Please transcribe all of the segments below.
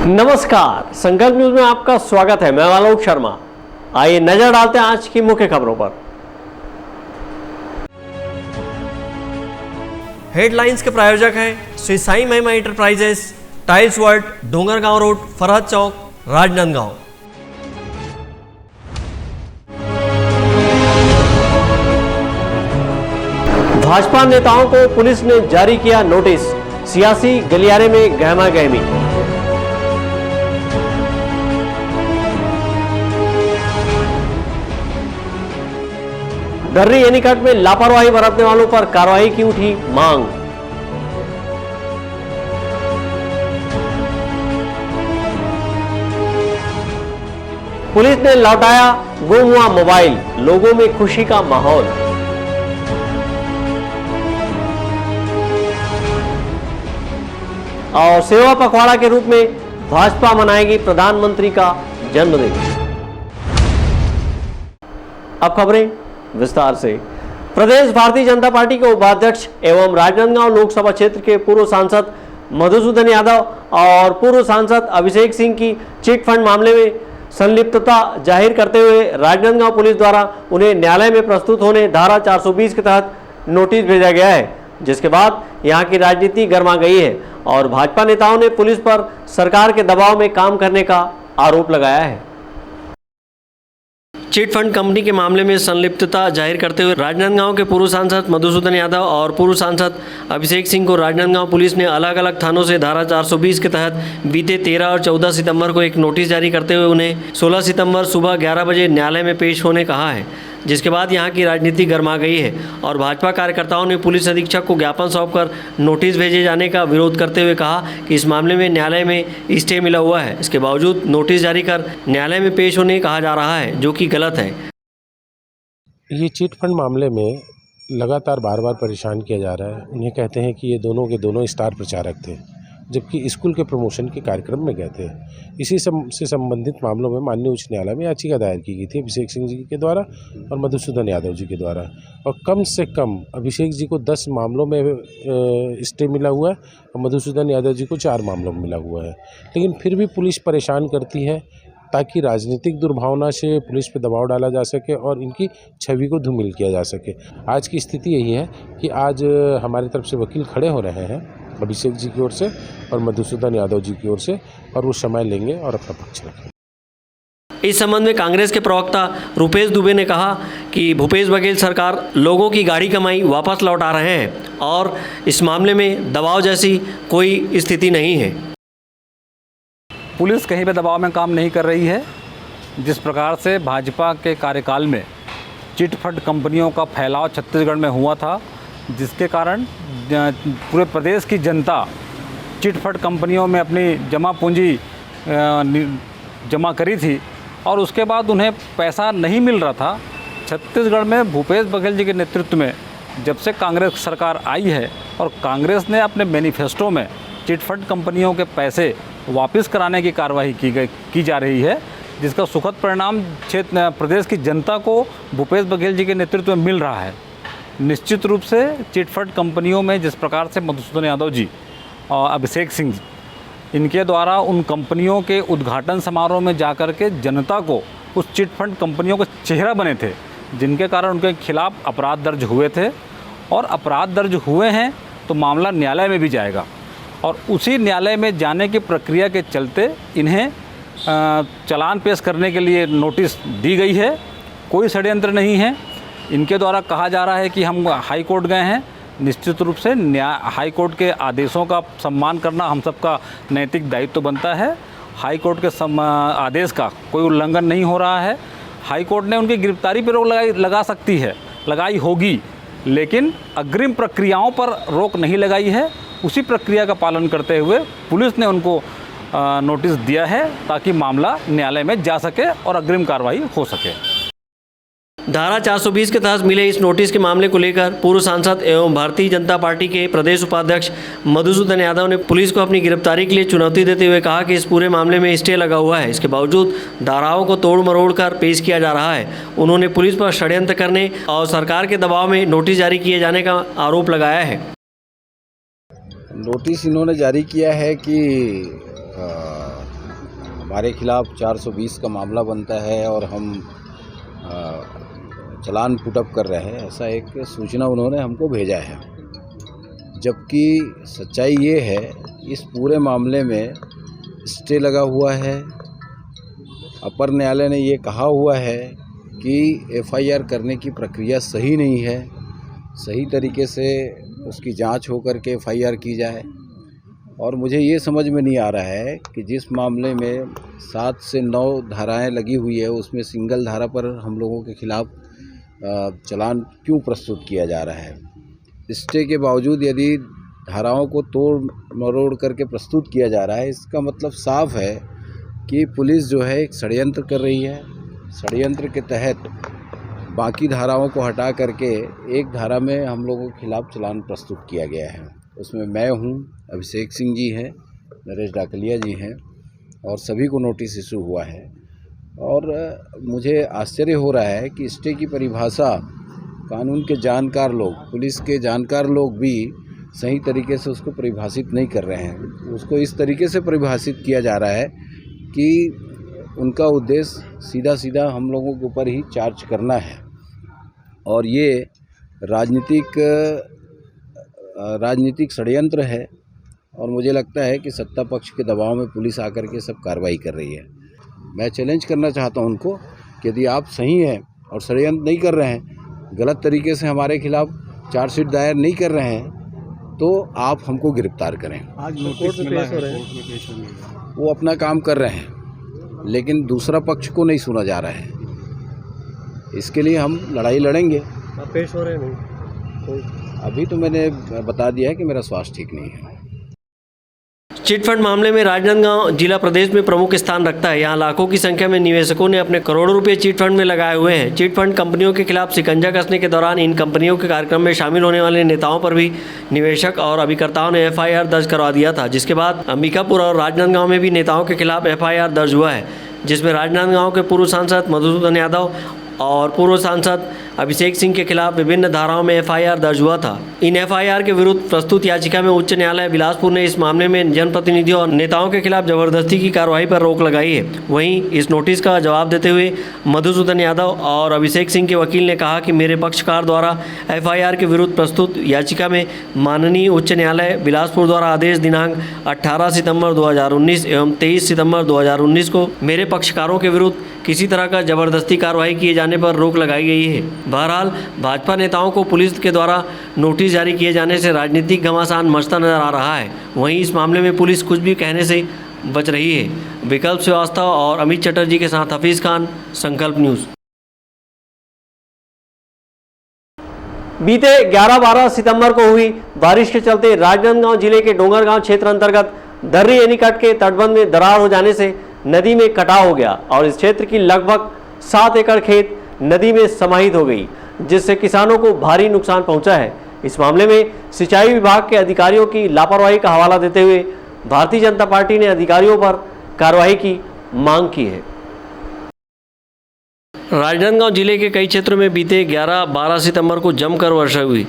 नमस्कार, संकल्प न्यूज में आपका स्वागत है। मैं आलोक शर्मा। आइए नजर डालते हैं आज की मुख्य खबरों पर। हेडलाइंस के प्रायोजक हैं Shri Sai Mahima enterprises, tiles world, Dongargaon road, Farhad Chowk, Rajnandgaon. Bhajpa नेताओं को पुलिस ने जारी किया नोटिस, सियासी गलियारे में गहमा गहमी। दर्री एनीकट में लापरवाही बरतने वालों पर कार्रवाई की उठी मांग। पुलिस ने लौटाया गुम हुआ मोबाइल, लोगों में खुशी का माहौल। और सेवा पखवाड़ा के रूप में भाजपा मनाएगी प्रधानमंत्री का जन्मदिन। अब खबरें विस्तार से। प्रदेश भारतीय जनता पार्टी के उपाध्यक्ष एवं राजनांदगांव लोकसभा क्षेत्र के पूर्व सांसद मधुसूदन यादव और पूर्व सांसद अभिषेक सिंह की चिट फंड मामले में संलिप्तता जाहिर करते हुए राजनांदगांव पुलिस द्वारा उन्हें न्यायालय में प्रस्तुत होने धारा 420 के तहत नोटिस भेजा गया है, जिसके बाद यहां की राजनीति गर्मा गई है और भाजपा नेताओं ने पुलिस पर सरकार के दबाव में काम करने का आरोप लगाया है। चिट फंड कंपनी के मामले में संलिप्तता जाहिर करते हुए राजनांदगांव के पूर्व सांसद मधुसूदन यादव और पूर्व सांसद अभिषेक सिंह को राजनांदगांव पुलिस ने अलग अलग थानों से धारा 420 के तहत बीते 13 और 14 सितंबर को एक नोटिस जारी करते हुए उन्हें 16 सितंबर सुबह 11 बजे न्यायालय में पेश होने कहा है, जिसके बाद यहां की राजनीति गर्मा गई है और भाजपा कार्यकर्ताओं ने पुलिस अधीक्षक को ज्ञापन सौंपकर नोटिस भेजे जाने का विरोध करते हुए कहा कि इस मामले में न्यायालय में स्टे मिला हुआ है, इसके बावजूद नोटिस जारी कर न्यायालय में पेश होने कहा जा रहा है, जो कि गलत है। ये चिट फंड मामले में लगातार बार बार परेशान किया जा रहा है। उन्हें कहते हैं कि ये दोनों के दोनों स्टार प्रचारक थे, जबकि स्कूल के प्रमोशन के कार्यक्रम में गए थे। इसी से संबंधित मामलों में माननीय उच्च न्यायालय में याचिका दायर की गई थी अभिषेक सिंह जी के द्वारा और मधुसूदन यादव जी के द्वारा, और कम से कम अभिषेक जी को 10 मामलों में स्टे मिला हुआ है और मधुसूदन यादव जी को 4 मामलों में मिला हुआ है। लेकिन फिर भी पुलिस परेशान करती है ताकि राजनीतिक दुर्भावना से पुलिस पे दबाव डाला जा सके और इनकी छवि को धूमिल किया जा सके। आज की स्थिति यही है कि आज हमारी तरफ से वकील खड़े हो रहे हैं अभिषेक जी की ओर से और मधुसूदन यादव जी की ओर से, और वो समय लेंगे और अपना पक्ष रखेंगे। इस संबंध में कांग्रेस के प्रवक्ता रुपेश दुबे ने कहा कि भूपेश बघेल सरकार लोगों की गाढ़ी कमाई वापस लौटा रहे हैं और इस मामले में दबाव जैसी कोई स्थिति नहीं है। पुलिस कहीं पे दबाव में काम नहीं कर रही है। जिस प्रकार से भाजपा के कार्यकाल में चिट फंड कंपनियों का फैलाव छत्तीसगढ़ में हुआ था, जिसके कारण पूरे प्रदेश की जनता चिट फंड कंपनियों में अपनी जमा पूंजी जमा करी थी और उसके बाद उन्हें पैसा नहीं मिल रहा था। छत्तीसगढ़ में भूपेश बघेल जी के नेतृत्व में जब से कांग्रेस सरकार आई है और कांग्रेस ने अपने मैनिफेस्टो में चिट फंड कंपनियों के पैसे वापस कराने की कार्रवाई की जा रही है, जिसका सुखद परिणाम प्रदेश की जनता को भूपेश बघेल जी के नेतृत्व में मिल रहा है। निश्चित रूप से चिट फंड कंपनियों में जिस प्रकार से मधुसूदन यादव जी और अभिषेक सिंह इनके द्वारा उन कंपनियों के उद्घाटन समारोह में जाकर के जनता को उस चिट फंड कंपनियों का चेहरा बने थे, जिनके कारण उनके खिलाफ अपराध दर्ज हुए थे और अपराध दर्ज हुए हैं तो मामला न्यायालय में भी जाएगा और उसी न्यायालय में जाने की प्रक्रिया के चलते इन्हें चालान पेश करने के लिए नोटिस दी गई है। कोई षड्यंत्र नहीं है। इनके द्वारा कहा जा रहा है कि हम हाई कोर्ट गए हैं। निश्चित रूप से हाई कोर्ट के आदेशों का सम्मान करना हम सबका नैतिक दायित्व बनता है। हाई कोर्ट के आदेश का कोई उल्लंघन नहीं हो रहा है। हाई कोर्ट ने उनकी गिरफ्तारी पर रोक लगा सकती है, लगाई होगी, लेकिन अग्रिम प्रक्रियाओं पर रोक नहीं लगाई है। उसी प्रक्रिया का पालन करते हुए पुलिस ने उनको नोटिस दिया है ताकि मामला न्यायालय में जा सके और अग्रिम कार्रवाई हो सके। धारा 420 के तहत मिले इस नोटिस के मामले को लेकर पूर्व सांसद एवं भारतीय जनता पार्टी के प्रदेश उपाध्यक्ष मधुसूदन यादव ने पुलिस को अपनी गिरफ्तारी के लिए चुनौती देते हुए कहा कि इस पूरे मामले में स्टे लगा हुआ है, इसके बावजूद धाराओं को तोड़ मरोड़ कर पेश किया जा रहा है। उन्होंने पुलिस पर षड्यंत्र करने और सरकार के दबाव में नोटिस जारी किए जाने का आरोप लगाया है। नोटिस इन्होंने जारी किया है कि हमारे खिलाफ 420 का मामला बनता है और हम चालान पुटअप कर रहे हैं, ऐसा एक सूचना उन्होंने हमको भेजा है। जबकि सच्चाई ये है, इस पूरे मामले में स्टे लगा हुआ है। अपर न्यायालय ने ये कहा हुआ है कि एफआईआर करने की प्रक्रिया सही नहीं है, सही तरीके से उसकी जांच होकर के एफआईआर की जाए। और मुझे ये समझ में नहीं आ रहा है कि जिस मामले में 7 से 9 धाराएं लगी हुई है, उसमें सिंगल धारा पर हम लोगों के खिलाफ चालान क्यों प्रस्तुत किया जा रहा है। स्टे के बावजूद यदि धाराओं को तोड़ मरोड़ करके प्रस्तुत किया जा रहा है, इसका मतलब साफ है कि पुलिस जो है एक षड्यंत्र कर रही है। षड्यंत्र के तहत बाकी धाराओं को हटा करके एक धारा में हम लोगों के खिलाफ चालान प्रस्तुत किया गया है। उसमें मैं हूँ, अभिषेक सिंह जी हैं, नरेश डाकलिया जी हैं और सभी को नोटिस इशू हुआ है। और मुझे आश्चर्य हो रहा है कि स्टे की परिभाषा कानून के जानकार लोग, पुलिस के जानकार लोग भी सही तरीके से उसको परिभाषित नहीं कर रहे हैं। उसको इस तरीके से परिभाषित किया जा रहा है कि उनका उद्देश्य सीधा सीधा हम लोगों के ऊपर ही चार्ज करना है। और ये राजनीतिक षड्यंत्र है और मुझे लगता है कि सत्ता पक्ष के दबाव में पुलिस आकर के सब कार्रवाई कर रही है। मैं चैलेंज करना चाहता हूं उनको कि यदि आप सही हैं और षड्यंत्र नहीं कर रहे हैं, गलत तरीके से हमारे खिलाफ चार्जशीट दायर नहीं कर रहे हैं, तो आप हमको गिरफ्तार करें। आज नोटिस मिला है, कोर्ट में पेश होने का। वो अपना काम कर रहे हैं, लेकिन दूसरा पक्ष को नहीं सुना जा रहा है। इसके लिए हम लड़ाई लड़ेंगे। आप पेश हो रहे नहीं? अभी तो मैंने बता दिया है कि मेरा स्वास्थ्य ठीक नहीं है। चिटफंड मामले में राजनांदगांव जिला प्रदेश में प्रमुख स्थान रखता है। यहाँ लाखों की संख्या में निवेशकों ने अपने करोड़ों रुपए चिटफंड में लगाए हुए हैं। चिटफंड कंपनियों के खिलाफ शिकंजा कसने के दौरान इन कंपनियों के कार्यक्रम में शामिल होने वाले नेताओं पर भी निवेशक और अभिकर्ताओं ने एफआईआर दर्ज करवा दिया था, जिसके बाद अंबिकापुर और राजनांदगांव में भी नेताओं के खिलाफ एफआईआर दर्ज हुआ है, जिसमें राजनांदगांव के पूर्व सांसद मधुसूदन यादव और पूर्व सांसद अभिषेक सिंह के खिलाफ विभिन्न धाराओं में एफआईआर दर्ज हुआ था। इन एफआईआर के विरुद्ध प्रस्तुत याचिका में उच्च न्यायालय बिलासपुर ने इस मामले में जनप्रतिनिधियों और नेताओं के खिलाफ जबरदस्ती की कार्रवाई पर रोक लगाई है। वहीं इस नोटिस का जवाब देते हुए मधुसूदन यादव और अभिषेक सिंह के वकील ने कहा कि मेरे पक्षकार द्वारा एफआईआर के विरुद्ध प्रस्तुत याचिका में माननीय उच्च न्यायालय बिलासपुर द्वारा आदेश दिनांक 18 सितंबर 2019 एवं 23 सितंबर 2019 को मेरे पक्षकारों के विरुद्ध किसी तरह का जबरदस्ती कार्रवाई किए जाने पर रोक लगाई गई है। बहरहाल भाजपा नेताओं को पुलिस के द्वारा नोटिस जारी किए जाने से राजनीतिक घमासान मचता नजर आ रहा है। वहीं इस मामले में पुलिस कुछ भी कहने से बच रही है। विकल्प श्रीवास्तव और अमित चटर्जी के साथ हफीज़ खान, संकल्प न्यूज़। बीते 11-12 सितंबर को हुई बारिश के चलते राजनांदगांव जिले के डोंगरगांव क्षेत्र अंतर्गत दर्री एनीकट के तटबंध में दरार हो जाने से नदी में कटाव हो गया और इस क्षेत्र की लगभग 7 एकड़ खेत नदी में समाहित हो गई, जिससे किसानों को भारी नुकसान पहुंचा है। इस मामले में सिंचाई विभाग के अधिकारियों की लापरवाही का हवाला देते हुए भारतीय जनता पार्टी ने अधिकारियों पर कार्रवाई की मांग की है। राजनांदगांव जिले के कई क्षेत्रों में बीते 11-12 सितंबर को जमकर वर्षा हुई,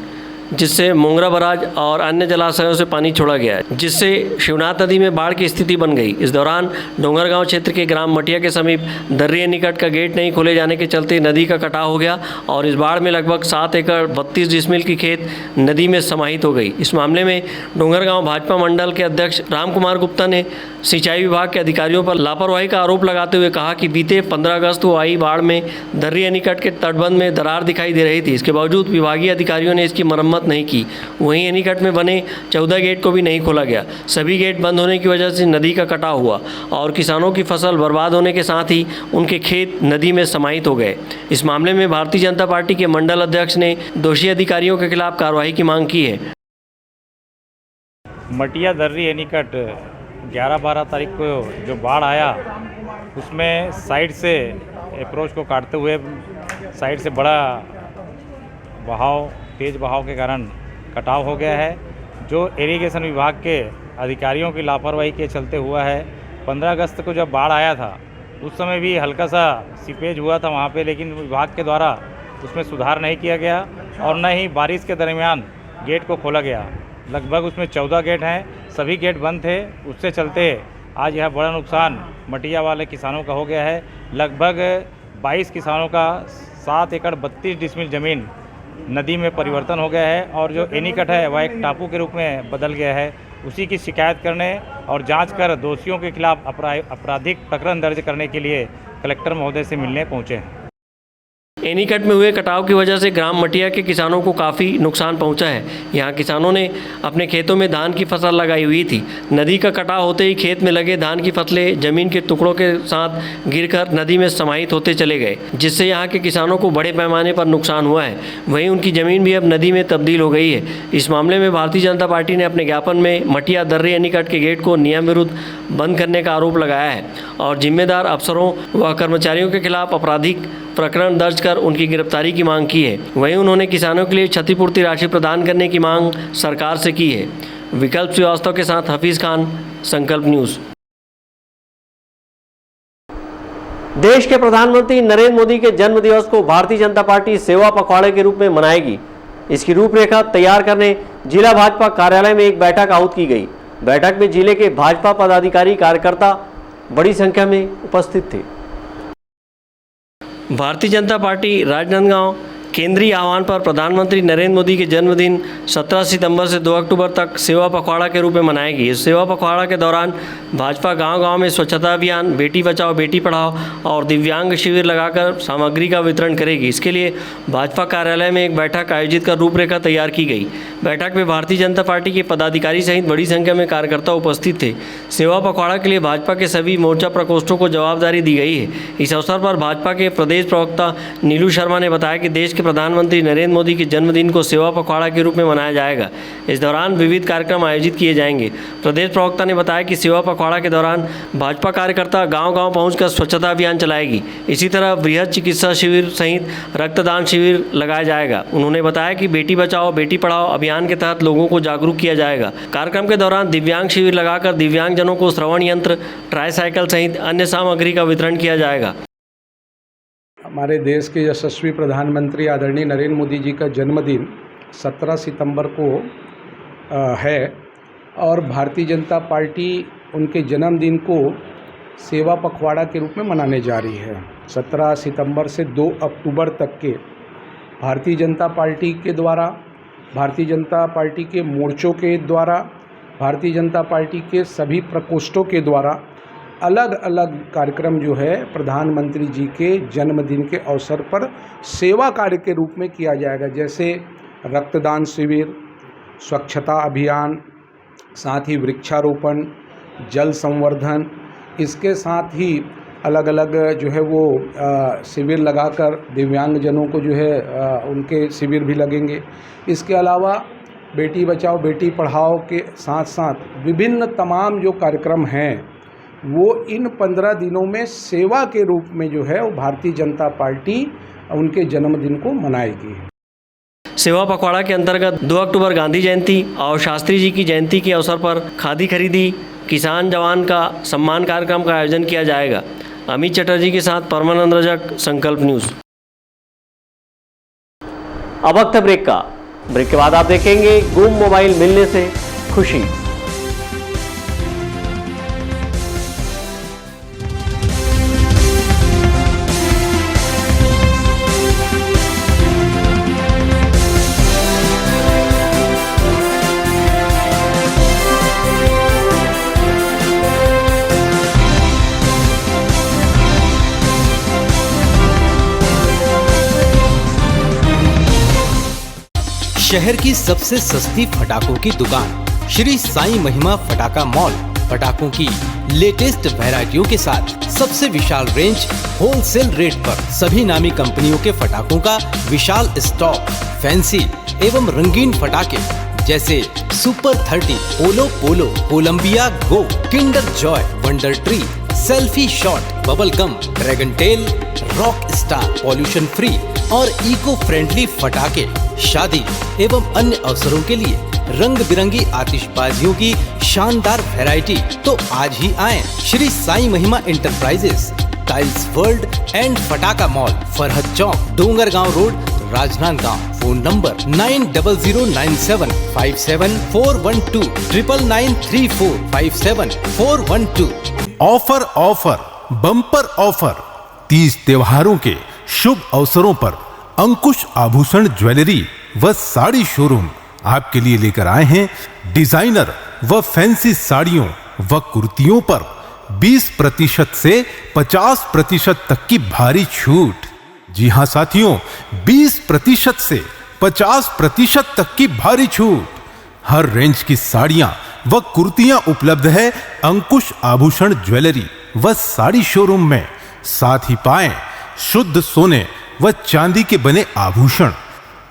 जिससे मोंगरा बराज और अन्य जलाशयों से पानी छोड़ा गया, जिससे शिवनाथ नदी में बाढ़ की स्थिति बन गई। इस दौरान डोंगरगांव क्षेत्र के ग्राम मटिया के समीप दर्री एनीकट का गेट नहीं खोले जाने के चलते नदी का कटाव हो गया और इस बाढ़ में लगभग 7 एकड़ 32 डिसमिल की खेत नदी में समाहित हो गई। इस मामले में डोंगरगांव भाजपा मंडल के अध्यक्ष राम कुमार गुप्ता ने सिंचाई विभाग के अधिकारियों पर लापरवाही का आरोप लगाते हुए कहा कि बीते 15 अगस्त को आई बाढ़ में दर्री एनीकट के तटबंध में दरार दिखाई दे रही थी। इसके बावजूद विभागीय अधिकारियों ने इसकी मरम्मत नहीं की। वहीं एनीकट में बने 14 गेट को भी नहीं खोला गया। सभी गेट बंद होने की वजह से नदी का कटाव हुआ और किसानों की फसल बर्बाद होने के साथ ही उनके खेत नदी में समाहित हो गए। इस मामले में भारतीय जनता पार्टी के मंडल अध्यक्ष ने दोषी अधिकारियों के खिलाफ कार्रवाई की मांग की है। मटिया दर्री एनीकट 11-12 तारीख को जो बाढ़ आया, उसमें साइड से अप्रोच को काटते हुए साइड से बड़ा बहाव, तेज़ बहाव के कारण कटाव हो गया है, जो इरिगेशन विभाग के अधिकारियों की लापरवाही के चलते हुआ है। 15 अगस्त को जब बाढ़ आया था उस समय भी हल्का सा सीपेज हुआ था वहाँ पे, लेकिन विभाग के द्वारा उसमें सुधार नहीं किया गया और न ही बारिश के दरमियान गेट को खोला गया। लगभग उसमें 14 गेट हैं, सभी गेट बंद थे। उससे चलते आज यह बड़ा नुकसान मटिया वाले किसानों का हो गया है। लगभग 22 किसानों का 7 एकड़ 32 डिसमिल ज़मीन नदी में परिवर्तन हो गया है और जो एनीकट है वह एक टापू के रूप में बदल गया है। उसी की शिकायत करने और जांच कर दोषियों के खिलाफ आपराधिक प्रकरण दर्ज करने के लिए कलेक्टर महोदय से मिलने पहुंचे हैं। एनीकट में हुए कटाव की वजह से ग्राम मटिया के किसानों को काफ़ी नुकसान पहुंचा है। यहां किसानों ने अपने खेतों में धान की फसल लगाई हुई थी। नदी का कटाव होते ही खेत में लगे धान की फसलें जमीन के टुकड़ों के साथ गिरकर नदी में समाहित होते चले गए, जिससे यहां के किसानों को बड़े पैमाने पर नुकसान हुआ है। वहीं उनकी ज़मीन भी अब नदी में तब्दील हो गई है। इस मामले में भारतीय जनता पार्टी ने अपने ज्ञापन में मटिया दर्रे एनीकट के गेट को नियम विरुद्ध बंद करने का आरोप लगाया है और जिम्मेदार अफसरों व कर्मचारियों के खिलाफ आपराधिक प्रकरण दर्ज कर उनकी गिरफ्तारी की मांग की है। वहीं उन्होंने किसानों के लिए क्षतिपूर्ति राशि प्रदान करने की मांग सरकार से की है। विकल्प श्रीवास्तव के साथ हफीज खान, संकल्प न्यूज़। देश के प्रधानमंत्री नरेंद्र मोदी के जन्म दिवस को भारतीय जनता पार्टी सेवा पखवाड़े के रूप में मनाएगी। इसकी रूपरेखा तैयार करने जिला भाजपा कार्यालय में एक बैठक आहूत की गई। बैठक में जिले के भाजपा पदाधिकारी कार्यकर्ता बड़ी संख्या में उपस्थित थे। भारतीय जनता पार्टी राजनांदगांव केंद्रीय आह्वान पर प्रधानमंत्री नरेंद्र मोदी के जन्मदिन 17 सितंबर से 2 अक्टूबर तक सेवा पखवाड़ा के रूप में मनाएगी। इस सेवा पखवाड़ा के दौरान भाजपा गांव-गांव में स्वच्छता अभियान, बेटी बचाओ बेटी पढ़ाओ और दिव्यांग शिविर लगाकर सामग्री का वितरण करेगी। इसके लिए भाजपा कार्यालय में एक बैठक आयोजित कर रूपरेखा तैयार की गई। बैठक में भारतीय जनता पार्टी के पदाधिकारी सहित बड़ी संख्या में कार्यकर्ता उपस्थित थे। सेवा पखवाड़ा के लिए भाजपा के सभी मोर्चा प्रकोष्ठों को जवाबदारी दी गई है। इस अवसर पर भाजपा के प्रदेश प्रवक्ता नीलू शर्मा ने बताया कि देश के प्रधानमंत्री नरेंद्र मोदी के जन्मदिन को सेवा पखवाड़ा के रूप में मनाया जाएगा। इस दौरान विविध कार्यक्रम आयोजित किए जाएंगे। प्रदेश प्रवक्ता ने बताया कि सेवा पखवाड़ा के दौरान भाजपा कार्यकर्ता गांव-गांव पहुंचकर स्वच्छता अभियान चलाएगी। इसी तरह बृहद चिकित्सा शिविर सहित रक्तदान शिविर लगाया जाएगा। उन्होंने बताया कि बेटी बचाओ बेटी पढ़ाओ अभियान के तहत लोगों को जागरूक किया जाएगा। कार्यक्रम के दौरान दिव्यांग शिविर लगाकर दिव्यांगजनों को श्रवण यंत्र, ट्राईसाइकिल सहित अन्य सामग्री का वितरण किया जाएगा। हमारे देश के यशस्वी प्रधानमंत्री आदरणीय नरेंद्र मोदी जी का जन्मदिन 17 सितंबर को है और भारतीय जनता पार्टी उनके जन्मदिन को सेवा पखवाड़ा के रूप में मनाने जा रही है। 17 सितंबर से 2 अक्टूबर तक के भारतीय जनता पार्टी के द्वारा, भारतीय जनता पार्टी के मोर्चों के द्वारा, भारतीय जनता पार्टी के सभी प्रकोष्ठों के द्वारा अलग अलग कार्यक्रम जो है प्रधानमंत्री जी के जन्मदिन के अवसर पर सेवा कार्य के रूप में किया जाएगा। जैसे रक्तदान शिविर, स्वच्छता अभियान, साथ ही वृक्षारोपण, जल संवर्धन, इसके साथ ही अलग अलग जो है वो शिविर लगाकर दिव्यांगजनों को जो है उनके शिविर भी लगेंगे। इसके अलावा बेटी बचाओ बेटी पढ़ाओ के साथ साथ विभिन्न तमाम जो कार्यक्रम हैं वो इन 15 दिनों में सेवा के रूप में जो है वो भारतीय जनता पार्टी उनके जन्मदिन को मनाएगी। सेवा पखवाड़ा के अंतर्गत 2 अक्टूबर गांधी जयंती और शास्त्री जी की जयंती के अवसर पर खादी खरीदी, किसान जवान का सम्मान कार्यक्रम का आयोजन किया जाएगा। अमित चटर्जी के साथ परमानंद रजक, संकल्प न्यूज़। अब वक्त है ब्रेक का। ब्रेक के बाद आप देखेंगे गुम मोबाइल मिलने से खुशी। शहर की सबसे सस्ती पटाखों की दुकान श्री साईं महिमा पटाखा मॉल पटाखों की लेटेस्ट वैरायटियों के साथ सबसे विशाल रेंज, होलसेल रेट पर सभी नामी कंपनियों के पटाखों का विशाल स्टॉक, फैंसी एवं रंगीन पटाखे जैसे super 30, polo polo, Colombia go, kinder joy, wonder tree, selfie shot, bubble gum, dragon tail, rock star, pollution free और इको फ्रेंडली पटाखे शादी एवं अन्य अवसरों के लिए रंग बिरंगी आतिशबाजियों की शानदार वैरायटी। तो आज ही आएं Shri Sai Mahima enterprises, tiles world and पटाखा mall, Farhad Chowk, Dongargaon road, Rajnandgaon. Phone number 9009757412 9934574412। Offer offer bumper offer. 30 त्योहारों के शुभ अवसरों पर अंकुश आभूषण ज्वेलरी व साड़ी शोरूम आपके लिए लेकर आए हैं डिजाइनर व फैंसी साड़ियों व कुर्तियों पर 20% से 50% तक की भारी छूट। जी हां साथियों, 20% से 50% तक की भारी छूट। हर रेंज की साड़ियां व कुर्तियां उपलब्ध है अंकुश आभूषण ज्वेलरी व साड़ी शोरूम में। साथ ही पाएं शुद्ध सोने व चांदी के बने आभूषण,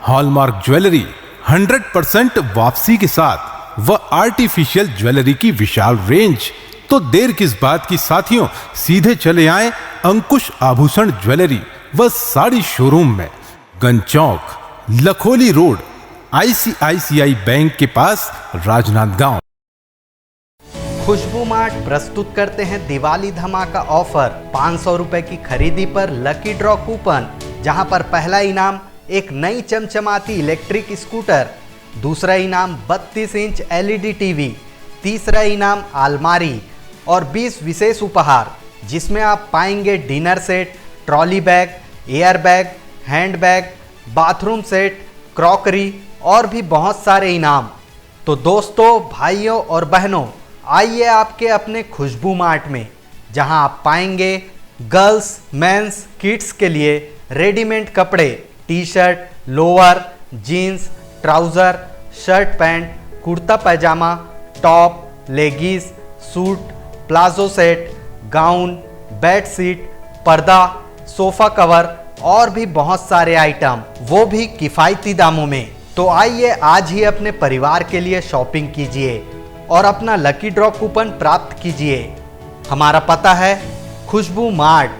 हॉलमार्क ज्वेलरी 100% वापसी के साथ व आर्टिफिशियल ज्वेलरी की विशाल रेंज। तो देर किस बात की साथियों, सीधे चले आए अंकुश आभूषण ज्वेलरी व साड़ी शोरूम में, गंज चौक, लखोली रोड, ICICI बैंक के पास, राजनांदगांव। खुशबू मार्ट प्रस्तुत करते हैं दिवाली धमाका ऑफर। 500 रुपए की खरीदी पर लकी ड्रॉ कूपन, जहां पर पहला इनाम एक नई चमचमाती इलेक्ट्रिक स्कूटर, दूसरा इनाम 32 इंच LED टीवी, तीसरा इनाम अलमारी और 20 विशेष उपहार, जिसमें आप पाएंगे dinner set, trolley bag, air bag, hand bag, bathroom set, crockery और भी बहुत सारे इनाम। तो दोस्तों, भाइयों और बहनों, आइए आपके अपने खुशबू मार्ट में, जहां आप पाएंगे गर्ल्स, मेंस, किड्स के लिए रेडीमेड कपड़े, T shirt, lower, jeans, trouser, shirt pant, kurta pyjama, top, leggings, suit, palazzo set, gown, bed sheet, पर्दा, सोफ़ा कवर और भी बहुत सारे आइटम, वो भी किफ़ायती दामों में। तो आइए आज ही अपने परिवार के लिए शॉपिंग कीजिए और अपना लकी ड्रॉ कूपन प्राप्त कीजिए। हमारा पता है खुशबू मार्ट,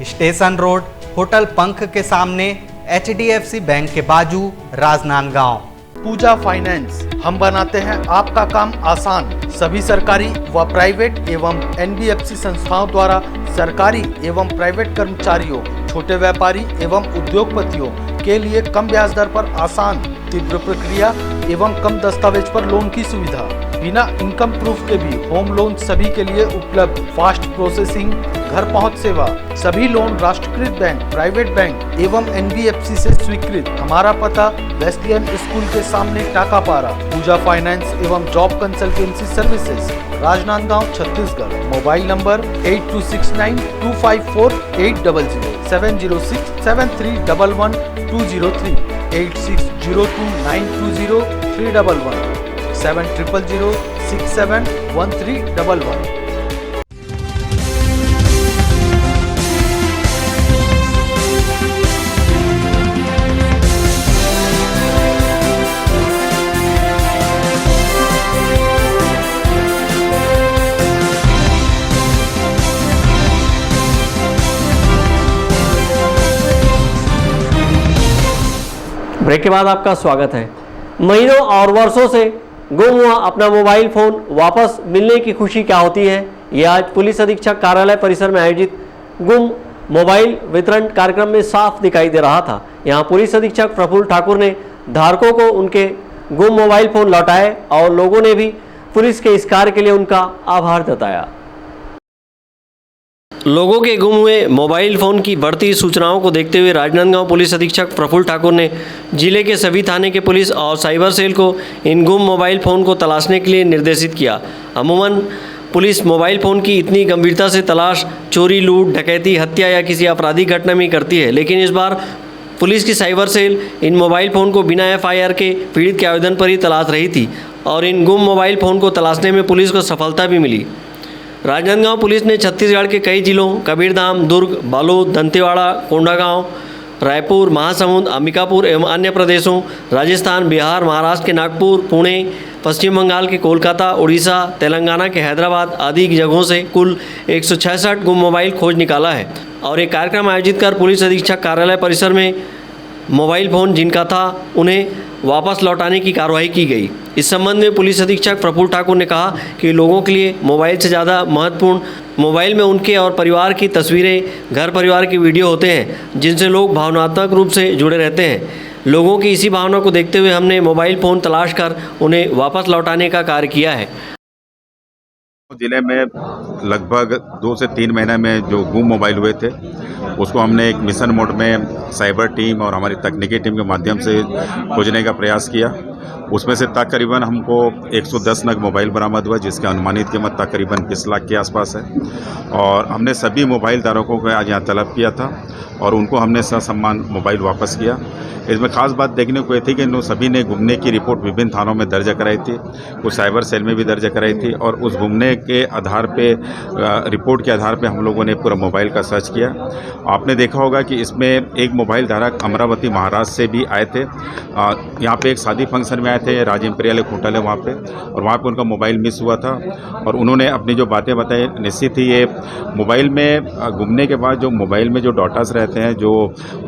स्टेशन रोड, होटल पंख के सामने, HDFC बैंक के बाजू, राजनांदगांव। पूजा फाइनेंस, हम बनाते हैं आपका काम आसान। सभी सरकारी व प्राइवेट एवं NBFC संस्थाओं द्वारा सरकारी एवं प्राइवेट कर्मचारियों, छोटे व्यापारी एवं उद्योगपतियों के लिए कम ब्याज दर पर आसान, तीव्र प्रक्रिया एवं कम दस्तावेज पर लोन की सुविधा। बिना इनकम प्रूफ के भी होम लोन सभी के लिए उपलब्ध। फास्ट प्रोसेसिंग, घर पहुंच सेवा। सभी लोन राष्ट्रीयकृत बैंक, प्राइवेट बैंक एवं NBFC से स्वीकृत। हमारा पता वेस्लियन स्कूल के सामने टाकापारा। पूजा फाइनेंस एवं job consultancy services, Rajnandgaon, Chhattisgarh. Mobile number 8269254800, 70673111203, 8602920311, 7000671311। Break के बाद आपका स्वागत है। महीनों और वर्षों से गुम हुआ अपना मोबाइल फ़ोन वापस मिलने की खुशी क्या होती है, ये आज पुलिस अधीक्षक कार्यालय परिसर में आयोजित गुम मोबाइल वितरण कार्यक्रम में साफ दिखाई दे रहा था। यहाँ पुलिस अधीक्षक प्रफुल्ल ठाकुर ने धारकों को उनके गुम मोबाइल फ़ोन लौटाए और लोगों ने भी पुलिस के इस कार्य के लिए उनका आभार जताया। लोगों के गुम हुए मोबाइल फ़ोन की बढ़ती सूचनाओं को देखते हुए राजनांदगांव पुलिस अधीक्षक प्रफुल्ल ठाकुर ने जिले के सभी थाने के पुलिस और साइबर सेल को इन गुम मोबाइल फ़ोन को तलाशने के लिए निर्देशित किया। अमूमन पुलिस मोबाइल फ़ोन की इतनी गंभीरता से तलाश चोरी, लूट, डकैती, हत्या या किसी आपराधिक घटना में करती है, लेकिन इस बार पुलिस की साइबर सेल इन मोबाइल फ़ोन को बिना FIR के पीड़ित के आवेदन पर ही तलाश रही थी और इन गुम मोबाइल फ़ोन को तलाशने में पुलिस को सफलता भी मिली। राजनांदगांव पुलिस ने छत्तीसगढ़ के कई जिलों कबीरधाम, दुर्ग, बालोद, दंतेवाड़ा, कोंडागांव, रायपुर, महासमुंद, अंबिकापुर एवं अन्य प्रदेशों, राजस्थान, बिहार, महाराष्ट्र के नागपुर, पुणे, पश्चिम बंगाल के कोलकाता, उड़ीसा, तेलंगाना के हैदराबाद आदि जगहों से कुल 166 गुम मोबाइल खोज निकाला है और एक कार्यक्रम आयोजित कर पुलिस अधीक्षक कार्यालय परिसर में मोबाइल फ़ोन जिनका था उन्हें वापस लौटाने की कार्रवाई की गई। इस संबंध में पुलिस अधीक्षक प्रफुल्ल ठाकुर ने कहा कि लोगों के लिए मोबाइल से ज़्यादा महत्वपूर्ण मोबाइल में उनके और परिवार की तस्वीरें, घर परिवार की वीडियो होते हैं जिनसे लोग भावनात्मक रूप से जुड़े रहते हैं। लोगों की इसी भावना को देखते हुए हमने मोबाइल फ़ोन तलाश कर उन्हें वापस लौटाने का कार्य किया है। जिले में लगभग 2 से 3 महीने में जो गुम मोबाइल हुए थे उसको हमने एक मिशन मोड में साइबर टीम और हमारी तकनीकी टीम के माध्यम से खोजने का प्रयास किया। उसमें से तकरीबन हमको 110 नग मोबाइल बरामद हुआ जिसकी अनुमानित कीमत तकरीबन 20 लाख के आसपास है। और हमने सभी मोबाइल धारकों को आज यहाँ तलब किया था और उनको हमने ससम्मान मोबाइल वापस किया। इसमें खास बात देखने को ये थी कि इन सभी ने घूमने की रिपोर्ट विभिन्न थानों में दर्ज कराई थी, कुछ साइबर सेल में भी दर्ज कराई थी और उस घूमने के आधार पे रिपोर्ट के आधार पे हम लोगों ने पूरा मोबाइल का सर्च किया। आपने देखा होगा कि इसमें एक मोबाइल धारक अमरावती महाराष्ट्र से भी आए थे। यहाँ पे एक शादी फंक्शन में आए थे, राज इंपीरियल एक होटल है वहाँ पे, और वहाँ पे उनका मोबाइल मिस हुआ था और उन्होंने अपनी जो बातें बताई निश्चित ही ये मोबाइल में घूमने के बाद जो मोबाइल में जो डाटास रहते हैं, जो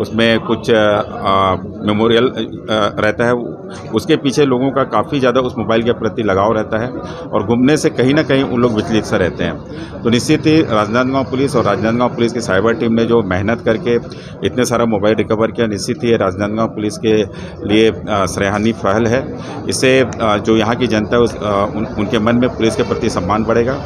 उसमें कुछ मेमोरियल रहता है, उसके पीछे लोगों का काफ़ी ज़्यादा उस मोबाइल के प्रति लगाव रहता है और घूमने से कहीं ना कहीं उन लोग विचलित से रहते हैं। तो निश्चित ही राजनांदगांव पुलिस और राजनांदगांव पुलिस की साइबर टीम ने जो मेहनत करके इतने सारा मोबाइल रिकवर किया, निश्चित ही राजनांदगांव पुलिस के लिए सराहनीय पहल है। इससे जो यहाँ की जनता है उनके मन में पुलिस के प्रति सम्मान बढ़ेगा।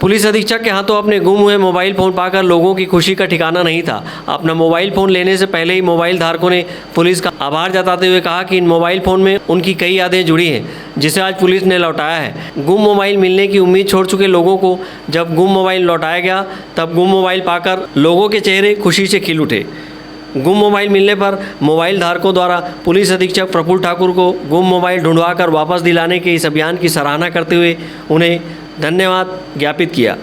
पुलिस अधीक्षक के हाथों अपने गुम हुए मोबाइल फ़ोन पाकर लोगों की खुशी का ठिकाना नहीं था। अपना मोबाइल फ़ोन लेने से पहले ही मोबाइल धारकों ने पुलिस का आभार जताते हुए कहा कि इन मोबाइल फ़ोन में उनकी कई यादें जुड़ी हैं, जिसे आज पुलिस ने लौटाया है। गुम मोबाइल मिलने की उम्मीद छोड़ चुके लोगों को जब गुम मोबाइल लौटाया गया तब गुम मोबाइल पाकर लोगों के चेहरे खुशी से खिल उठे। गुम मोबाइल मिलने पर मोबाइल धारकों द्वारा पुलिस अधीक्षक प्रफुल्ल ठाकुर को गुम मोबाइल ढूंढवाकर वापस दिलाने के इस अभियान की सराहना करते हुए उन्हें धन्यवाद ज्ञापित किया।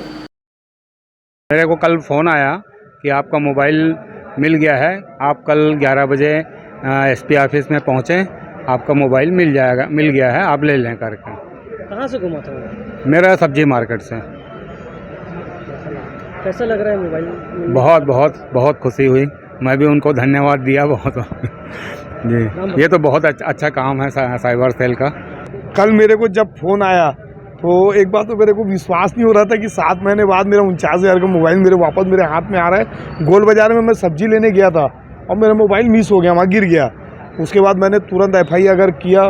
मेरे को कल फ़ोन आया कि आपका मोबाइल मिल गया है, आप कल 11 बजे एसपी ऑफिस में पहुँचें, आपका मोबाइल मिल गया है, आप ले लें करके। कहाँ से घुमा था वो? मेरा सब्जी मार्केट से। कैसा लग रहा है मोबाइल? बहुत बहुत बहुत खुशी हुई, मैं भी उनको धन्यवाद दिया बहुत जी। ये तो बहुत अच्छा काम है साइबर सेल का। कल मेरे को जब फ़ोन आया तो एक बात तो मेरे को विश्वास नहीं हो रहा था कि 7 महीने बाद मेरा 49,000 का मोबाइल वापस मेरे हाथ में आ रहा है। गोल बाज़ार में मैं सब्जी लेने गया था और मेरा मोबाइल मिस हो गया, वहाँ गिर गया। उसके बाद मैंने तुरंत FIR किया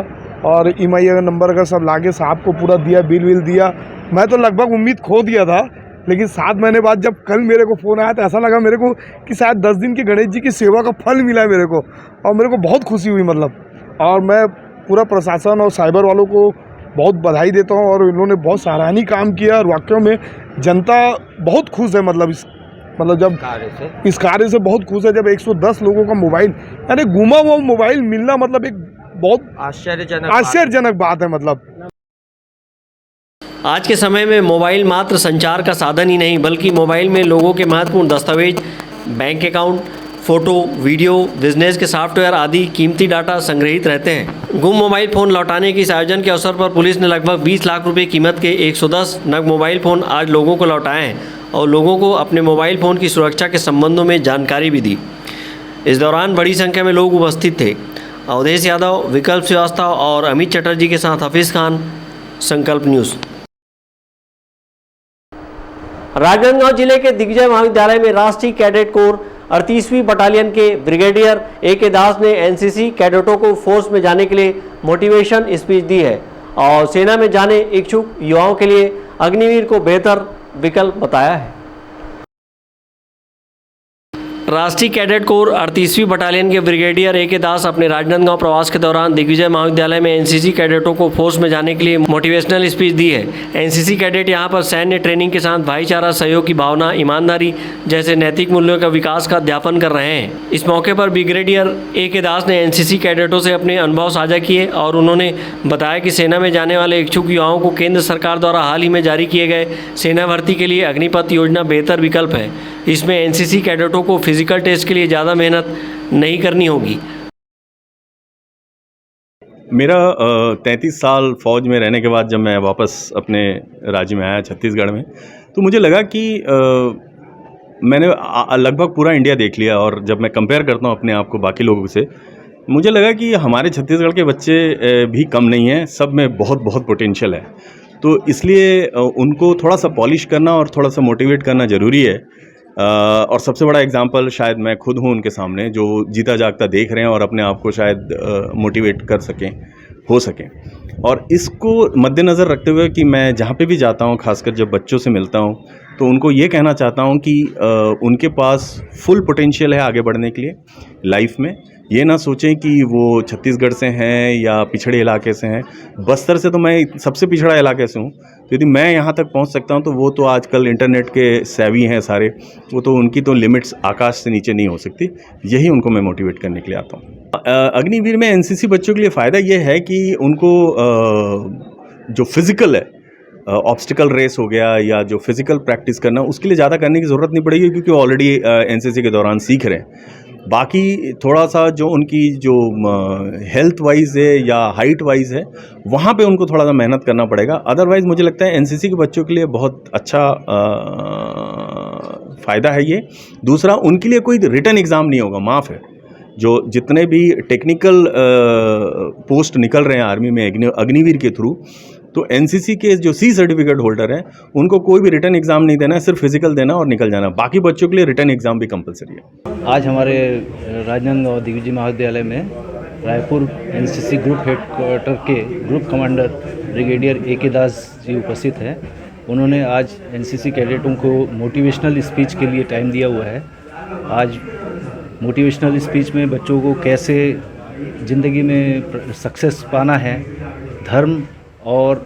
और EMI नंबर अगर सब लाके साहब को पूरा दिया, बिल विल दिया। मैं तो लगभग उम्मीद खो दिया था, लेकिन 7 महीने बाद जब कल मेरे को फ़ोन आया तो ऐसा लगा मेरे को कि शायद 10 दिन की गणेश जी की सेवा का फल मिला है मेरे को, और मेरे को बहुत खुशी हुई मतलब। और मैं पूरा प्रशासन और साइबर वालों को बहुत बधाई देता हूँ और इन्होंने बहुत सराहनीय काम किया और वाकई में जनता बहुत खुश है। मतलब जब इस कार्य से बहुत खुश है। जब 110 लोगों का मोबाइल यानी गुमा हुआ मोबाइल मिलना मतलब एक बहुत आश्चर्यजनक बात है। मतलब आज के समय में मोबाइल मात्र संचार का साधन ही नहीं बल्कि मोबाइल में लोगों के महत्वपूर्ण दस्तावेज, bank account, photo, video, business के सॉफ्टवेयर आदि कीमती डाटा संग्रहित रहते हैं। गुम मोबाइल फ़ोन लौटाने के इस आयोजन के अवसर पर पुलिस ने लगभग 20 लाख रुपए कीमत के 110 नग मोबाइल फ़ोन आज लोगों को लौटाए हैं और लोगों को अपने मोबाइल फ़ोन की सुरक्षा के संबंधों में जानकारी भी दी। इस दौरान बड़ी संख्या में लोग उपस्थित थे। अवधेश यादव, विकल्प श्रीवास्तव और अमित चटर्जी के साथ हफीज़ खान, संकल्प न्यूज़। राजनांदगांव जिले के दिग्विजय महाविद्यालय में राष्ट्रीय कैडेट कोर 38वीं बटालियन के ब्रिगेडियर A.K. दास ने NCC कैडेटों को फोर्स में जाने के लिए मोटिवेशन स्पीच दी है और सेना में जाने इच्छुक युवाओं के लिए अग्निवीर को बेहतर विकल्प बताया है। राष्ट्रीय कैडेट कोर 38वीं बटालियन के ब्रिगेडियर A.K. दास अपने राजनांदगांव प्रवास के दौरान दिग्विजय महाविद्यालय में NCC कैडेटों को फोर्स में जाने के लिए मोटिवेशनल स्पीच दी है। NCC कैडेट यहां पर सैन्य ट्रेनिंग के साथ भाईचारा, सहयोग की भावना, ईमानदारी जैसे नैतिक मूल्यों का विकास का अध्यापन कर रहे हैं। इस मौके पर ब्रिगेडियर A.K. दास ने NCC कैडेटों से अपने अनुभव साझा किए और उन्होंने बताया कि सेना में जाने वाले इच्छुक युवाओं को केंद्र सरकार द्वारा हाल ही में जारी किए गए सेना भर्ती के लिए अग्निपथ योजना बेहतर विकल्प है। इसमें NCC कैडेटों को फिजिकल टेस्ट के लिए ज़्यादा मेहनत नहीं करनी होगी। मेरा 33 साल फौज में रहने के बाद जब मैं वापस अपने राज्य में आया छत्तीसगढ़ में, तो मुझे लगा कि मैंने लगभग पूरा इंडिया देख लिया और जब मैं कंपेयर करता हूँ अपने आप को बाकी लोगों से, मुझे लगा कि हमारे छत्तीसगढ़ के बच्चे भी कम नहीं हैं, सब में बहुत बहुत पोटेंशियल है। तो इसलिए उनको थोड़ा सा पॉलिश करना और थोड़ा सा मोटिवेट करना ज़रूरी है। और सबसे बड़ा एग्जांपल शायद मैं खुद हूँ उनके सामने, जो जीता जागता देख रहे हैं और अपने आप को शायद मोटिवेट कर सकें, हो सकें। और इसको मद्देनज़र रखते हुए कि मैं जहाँ पे भी जाता हूँ, खासकर जब बच्चों से मिलता हूँ, तो उनको ये कहना चाहता हूँ कि उनके पास फुल पोटेंशियल है आगे बढ़ने के लिए लाइफ में। ये ना सोचें कि वो छत्तीसगढ़ से हैं या पिछड़े इलाके से हैं। बस्तर से तो मैं सबसे पिछड़ा इलाके से हूँ, तो यदि मैं यहाँ तक पहुँच सकता हूँ तो वो तो आजकल इंटरनेट के सेवी हैं सारे, वो तो उनकी तो लिमिट्स आकाश से नीचे नहीं हो सकती। यही उनको मैं मोटिवेट करने के लिए आता हूँ। अग्निवीर में एनसीसी बच्चों के लिए फ़ायदा ये है कि उनको जो फिज़िकल है, ऑब्स्टिकल रेस हो गया या जो फिज़िकल प्रैक्टिस करना, उसके लिए ज़्यादा करने की ज़रूरत नहीं पड़ेगी क्योंकि ऑलरेडी एनसीसी के दौरान सीख रहे हैं। बाकी थोड़ा सा जो उनकी जो हेल्थ वाइज है या हाइट वाइज है, वहाँ पे उनको थोड़ा सा मेहनत करना पड़ेगा। अदरवाइज़ मुझे लगता है एनसीसी के बच्चों के लिए बहुत अच्छा फ़ायदा है ये। दूसरा, उनके लिए कोई रिटन एग्ज़ाम नहीं होगा, माफ़ है। जो जितने भी टेक्निकल पोस्ट निकल रहे हैं आर्मी में अग्निवीर के थ्रू, तो एनसीसी के जो सी सर्टिफिकेट होल्डर हैं उनको कोई भी रिटन एग्ज़ाम नहीं देना है, सिर्फ फिजिकल देना और निकल जाना। बाकी बच्चों के लिए रिटन एग्ज़ाम भी कंपलसरी है। आज हमारे राजनांदगांव दिग्विजय महाविद्यालय में रायपुर एनसीसी ग्रुप हेडक्वार्टर के ग्रुप कमांडर ब्रिगेडियर ए के दास जी उपस्थित हैं। उन्होंने आज एनसीसी कैडेटों को मोटिवेशनल स्पीच के लिए टाइम दिया हुआ है। आज मोटिवेशनल स्पीच में बच्चों को कैसे ज़िंदगी में सक्सेस पाना है, धर्म और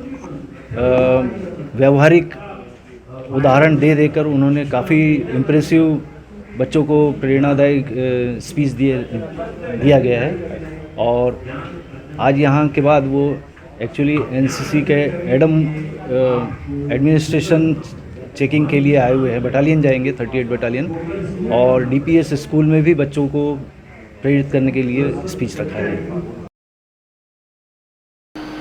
व्यवहारिक उदाहरण दे देकर उन्होंने काफ़ी इम्प्रेसिव बच्चों को प्रेरणादायी स्पीच दिया गया है। और आज यहाँ के बाद वो एक्चुअली एनसीसी के एडमिनिस्ट्रेशन चेकिंग के लिए आए हुए हैं। बटालियन जाएंगे, 38 बटालियन, और डीपीएस स्कूल में भी बच्चों को प्रेरित करने के लिए स्पीच रखा है।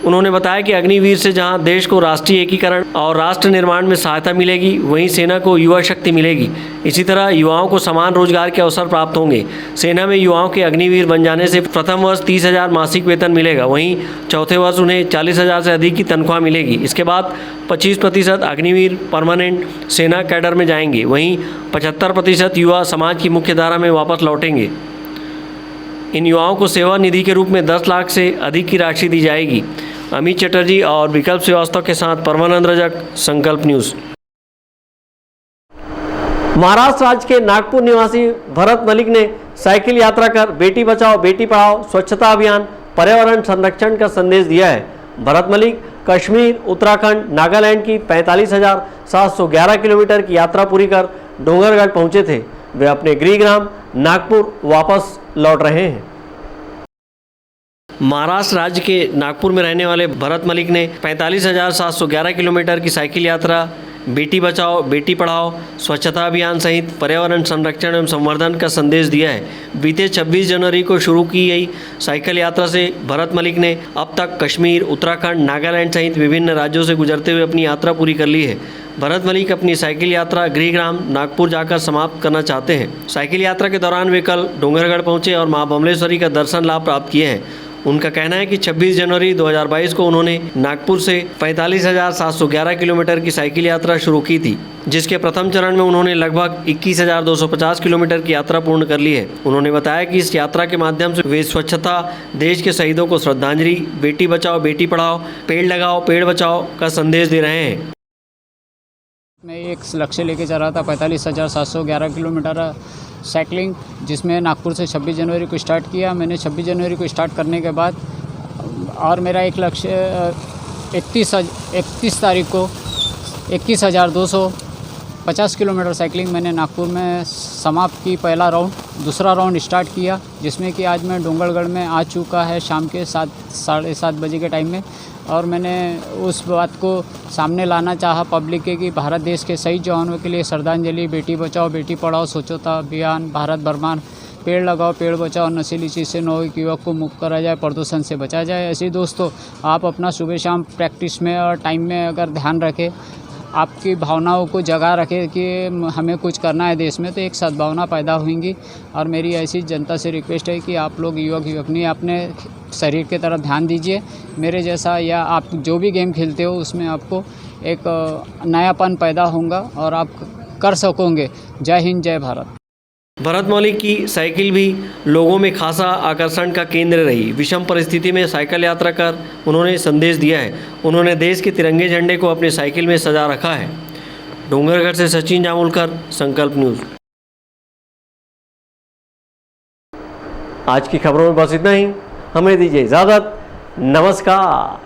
उन्होंने बताया कि अग्निवीर से जहां देश को राष्ट्रीय एकीकरण और राष्ट्र निर्माण में सहायता मिलेगी, वहीं सेना को युवा शक्ति मिलेगी। इसी तरह युवाओं को समान रोजगार के अवसर प्राप्त होंगे। सेना में युवाओं के अग्निवीर बन जाने से प्रथम वर्ष 30,000 मासिक वेतन मिलेगा, वहीं चौथे वर्ष उन्हें 40,000 से अधिक की तनख्वाह मिलेगी। इसके बाद 25% अग्निवीर परमानेंट सेना कैडर में जाएंगे, वहीं 75% युवा समाज की मुख्य धारा में वापस लौटेंगे। इन युवाओं को सेवा निधि के रूप में 10 लाख से अधिक की राशि दी जाएगी। अमित चटर्जी और विकल्प श्रीवास्तव के साथ परमानंद रजक, संकल्प न्यूज़। महाराष्ट्र राज्य के नागपुर निवासी भरत मलिक ने साइकिल यात्रा कर बेटी बचाओ बेटी पढ़ाओ स्वच्छता अभियान पर्यावरण संरक्षण का संदेश दिया है। भरत मलिक कश्मीर, उत्तराखंड, नागालैंड की 45,711 किलोमीटर की यात्रा पूरी कर डोंगरगढ़ पहुंचे थे। वे अपने गृहग्राम नागपुर वापस लौट रहे हैं। महाराष्ट्र राज्य के नागपुर में रहने वाले भरत मलिक ने 45,711 किलोमीटर की साइकिल यात्रा बेटी बचाओ बेटी पढ़ाओ स्वच्छता अभियान सहित पर्यावरण संरक्षण एवं संवर्धन का संदेश दिया है। बीते 26 जनवरी को शुरू की गई साइकिल यात्रा से भरत मलिक ने अब तक कश्मीर, उत्तराखंड, नागालैंड सहित विभिन्न राज्यों से गुजरते हुए अपनी यात्रा पूरी कर ली है। भरत मलिक अपनी साइकिल यात्रा गृहग्राम नागपुर जाकर समाप्त करना चाहते हैं। साइकिल यात्रा के दौरान वे कल डोंगरगढ़ पहुंचे और मां बमलेश्वरी का दर्शन लाभ प्राप्त किए हैं। उनका कहना है कि 26 जनवरी 2022 को उन्होंने नागपुर से 45,711 किलोमीटर की साइकिल यात्रा शुरू की थी, जिसके प्रथम चरण में उन्होंने लगभग 21,250 किलोमीटर की यात्रा पूर्ण कर ली है। उन्होंने बताया कि इस यात्रा के माध्यम से वे स्वच्छता, देश के शहीदों को श्रद्धांजलि, बेटी बचाओ बेटी पढ़ाओ, पेड़ लगाओ पेड़ बचाओ का संदेश दे रहे हैं। मैं एक लक्ष्य लेके चल रहा था 45,711 किलोमीटर साइकिलिंग, जिसमें नागपुर से 26 जनवरी को स्टार्ट किया। मैंने 26 जनवरी को स्टार्ट करने के बाद और मेरा एक लक्ष्य 31 तारीख को 21,250 किलोमीटर साइकिलिंग मैंने नागपुर में समाप्त की। पहला राउंड, दूसरा राउंड स्टार्ट किया, जिसमें कि आज मैं डोंगरगढ़ में आ चुका है शाम के 7-7:30 बजे के टाइम में। और मैंने उस बात को सामने लाना चाहा पब्लिक के कि भारत देश के शहीद जवानों के लिए श्रद्धांजलि, बेटी बचाओ बेटी पढ़ाओ स्वच्छता अभियान, भारत भ्रमण, पेड़ लगाओ पेड़ बचाओ, नशीली चीज़ से नौवीं युवक को मुक्त करा जाए, प्रदूषण से बचा जाए। ऐसे दोस्तों, आप अपना सुबह शाम प्रैक्टिस में और टाइम में अगर ध्यान रखें, आपकी भावनाओं को जगा रखे कि हमें कुछ करना है देश में, तो एक सद्भावना पैदा होंगी। और मेरी ऐसी जनता से रिक्वेस्ट है कि आप लोग युवक युवकनी अपने शरीर की तरफ ध्यान दीजिए। मेरे जैसा या आप जो भी गेम खेलते हो उसमें आपको एक नयापन पैदा होगा और आप कर सकोगे। जय हिंद, जय भारत। भरत मौलिक की साइकिल भी लोगों में खासा आकर्षण का केंद्र रही। विषम परिस्थिति में साइकिल यात्रा कर उन्होंने संदेश दिया है। उन्होंने देश के तिरंगे झंडे को अपनी साइकिल में सजा रखा है। डोंगरगढ़ से सचिन जामुलकर, संकल्प न्यूज़। आज की खबरों में बस इतना ही। हमें दीजिए इजाज़त। नमस्कार।